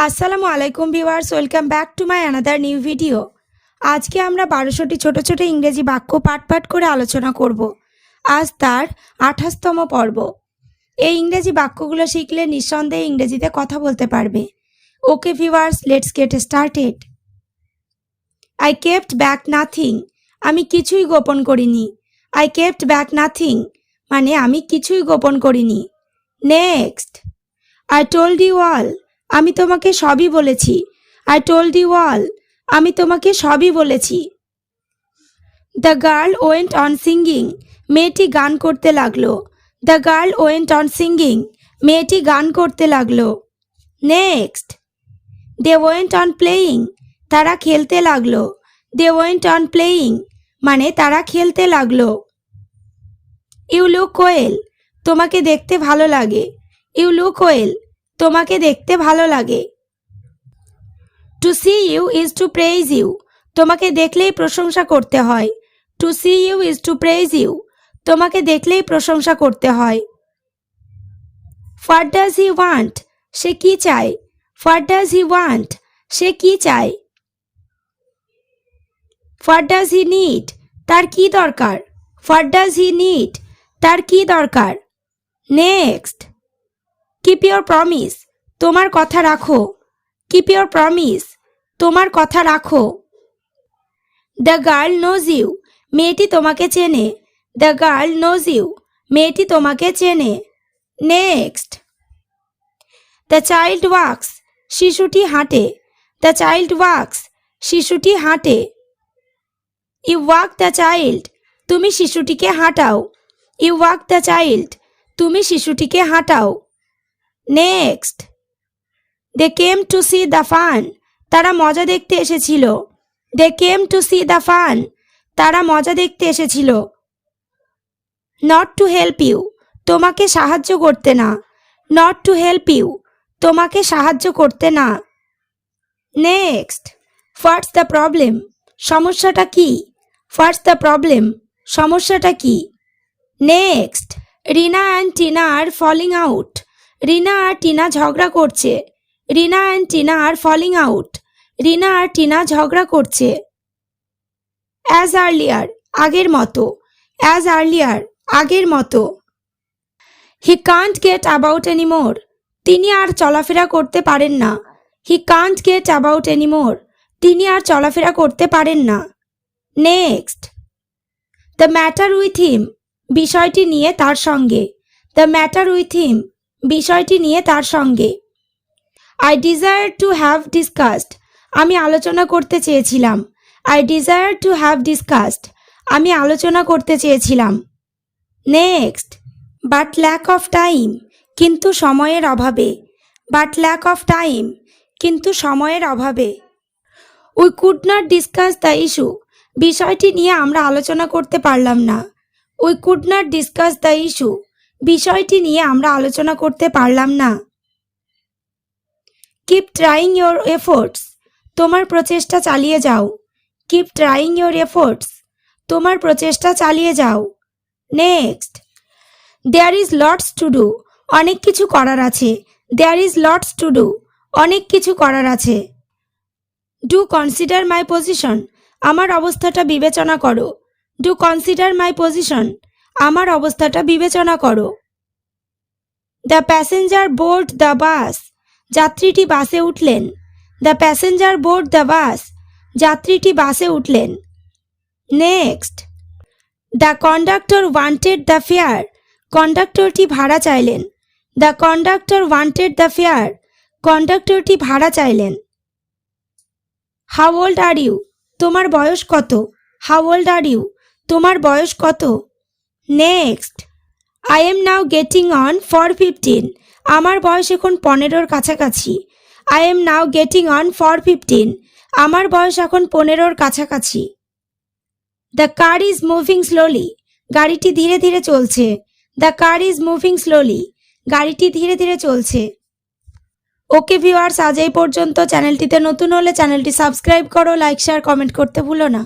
আসসালামু আলাইকুম viewers, welcome back to my another new video. আজকে আমরা 1200টি ছোট ছোট ইংরেজি বাক্য পাঠ করে আলোচনা করব। আজ তার 28তম পর্ব। এই ইংরেজি বাক্যগুলো শিখলে নিঃসন্দেহে ইংরেজিতে কথা বলতে পারবে। Okay viewers, let's get started. I kept back nothing, আমি কিছুই গোপন করিনি। আই কেপ্ট ব্যাক নাথিং মানে আমি কিছুই গোপন করিনি। Next, I told you all, আমি তোমাকে সবই বলেছি। আই টোল্ড ইউ অল, আমি তোমাকে সবই বলেছি। The girl went on singing, মেয়েটি গান করতে লাগলো। The girl went on singing, মেয়েটি গান করতে লাগলো। Next, they went on playing, তারা খেলতে লাগলো। দে ওয়েন্ট অন প্লেয়িং মানে তারা খেলতে লাগলো। ইউ লুক ওয়েল, তোমাকে দেখতে ভালো লাগে। ইউ লুক ওয়েল, তোমাকে দেখতে ভালো লাগে। To see you is to praise you, তোমাকে দেখলেই প্রশংসা করতে হয়। To see you is to praise you, তোমাকে দেখলেই প্রশংসা করতে হয়। হোয়াট ডাজ হি ওয়ান্ট, সে কি চায়। হোয়াট ডাজ হি ওয়ান্ট, সে কি চায়। হোয়াট ডাজ হি নিড, তার কি দরকার। হোয়াট ডাজ হি নিড, তার কি দরকার। নেক্সট, কিপ ইউর প্রমিস, তোমার কথা রাখো। কিপ ইউর প্রমিস, তোমার কথা রাখো। দ্য গার্ল নোজ ইউ, মেয়েটি তোমাকে চেনে। দ্য গার্ল নোজ ইউ, মেয়েটি তোমাকে চেনে। নেক্সট, দ্য চাইল্ড ওয়াক্স, শিশুটি হাঁটে। দ্য চাইল্ড ওয়াক্স, শিশুটি হাঁটে। ইউ ওয়াক দ্য চাইল্ড, তুমি শিশুটিকে হাঁটাও। ইউ ওয়াক দ্য চাইল্ড, তুমি শিশুটিকে হাঁটাও। Next, they came to see the fun, তারা মজা দেখতে এসেছিল। They came to see the fun, তারা মজা দেখতে এসেছিল। নট টু হেল্প ইউ, তোমাকে সাহায্য করতে না। নট টু হেল্প ইউ, তোমাকে সাহায্য করতে না। নেক্সট, হোয়াটস দ্য প্রবলেম, সমস্যাটা কি। হোয়াটস দ্য প্রবলেম, সমস্যাটা কি। Next, Rina and Tina are falling out, Rina আর টিনা ঝগড়া করছে। Rina and Tina are falling out, Rina আর টিনা ঝগড়া করছে। অ্যাজ আর্লিয়ার, আগের মতো। অ্যাজ আর্লিয়ার, আগের মতো। হি কান্ট গেট অ্যাবাউট এনিমোর, তিনি আর চলাফেরা করতে পারেন না। হি কান্ট গেট অ্যাবাউট এনিমোর, তিনি আর চলাফেরা করতে পারেন না। Next, the matter with him, বিষয়টি নিয়ে তার সঙ্গে। দ্য ম্যাটার উইথ হিম, বিষয়টি নিয়ে তার সঙ্গে। I desire to have discussed, আমি আলোচনা করতে চেয়েছিলাম। I desire to have discussed, আমি আলোচনা করতে চেয়েছিলাম। Next, but lack of time, কিন্তু সময়ের অভাবে। বাট ল্যাক অফ টাইম, কিন্তু সময়ের অভাবে। We could not discuss the issue, বিষয়টি নিয়ে আমরা আলোচনা করতে পারলাম না। We could not discuss the issue, বিষয়টি নিয়ে আমরা আলোচনা করতে পারলাম না। কিপ ট্রাইং ইয়োর এফোর্টস, তোমার প্রচেষ্টা চালিয়ে যাও। কিপ ট্রাইং ইয়োর এফোর্টস, তোমার প্রচেষ্টা চালিয়ে যাও। Next, there is lots to do, অনেক কিছু করার আছে। There is lots to do, অনেক কিছু করার আছে। ডু কনসিডার মাই পজিশন, আমার অবস্থাটা বিবেচনা করো। ডু কনসিডার মাই পজিশন, আমার অবস্থাটা বিবেচনা করো। The passenger board the bus, যাত্রীটি বাসে উঠলেন। The passenger board the bus, যাত্রীটি বাসে উঠলেন। Next, the conductor wanted the fare, কন্ডাক্টরটি ভাড়া চাইলেন। The conductor wanted the fare, কন্ডাক্টরটি ভাড়া চাইলেন। হাউ ওল্ড আর ইউ, তোমার বয়স কত। হাউ ওল্ড আর ইউ, তোমার বয়স কত। Next, I am now getting on for 15, আমার বয়স এখন 15-র কাছাকাছি। I am now getting on for 15, আমার বয়স এখন 15-র কাছাকাছি। The car is moving slowly, গাড়িটি ধীরে ধীরে চলছে। The car is moving slowly, গাড়িটি ধীরে ধীরে চলছে। ওকে ভিউয়ার্স, আজ এই পর্যন্ত। চ্যানেলটিতে নতুন হলে চ্যানেলটি সাবস্ক্রাইব করো, লাইক শেয়ার কমেন্ট করতে ভুলো না।